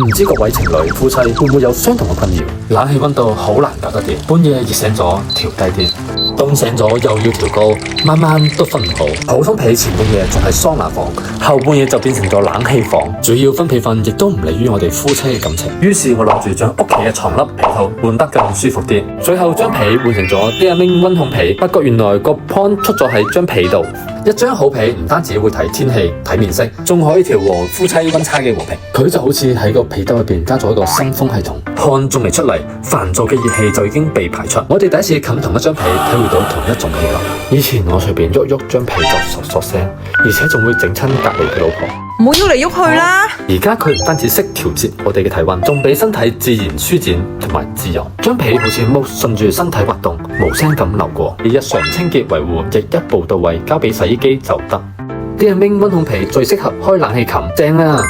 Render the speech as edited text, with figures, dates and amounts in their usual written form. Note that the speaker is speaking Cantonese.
唔知各位情侶夫妻會唔會有相同嘅困擾？冷氣溫度好難搞得掂，半夜熱醒咗調低啲，凍醒咗又要調高，晚晚都瞓唔好。普通被前半夜仲係桑拿房，後半夜就變成咗冷氣房。主要分被瞓亦都唔利於我哋夫妻嘅感情。於是我諗住將屋企嘅床笠被套換得更舒服啲，最後將被換成咗 Dearming 溫控被。不過原來個 point 出咗喺張被度。一張好被唔單止會睇天氣、睇面色，仲可以調和夫妻溫差嘅和平。佢就好似喺個被兜入邊加咗一個新風系統，汗仲未出嚟，煩躁嘅熱氣就已經被排出。我哋第一次冚同一張被，體會到同一種氣流。以前我隨便喐喐張被就嗦嗦聲，而且仲會整親隔離嘅老婆。唔好喐嚟喐去啦！而家佢唔單止識調節我哋嘅體溫，仲俾身體自然舒展同埋自由。張被好似毛順住身體滑動，無聲咁流過。而日常清潔維護亦一步到位，交俾洗衣機就得。Dearming 溫控被最適合開冷氣冚，正啊！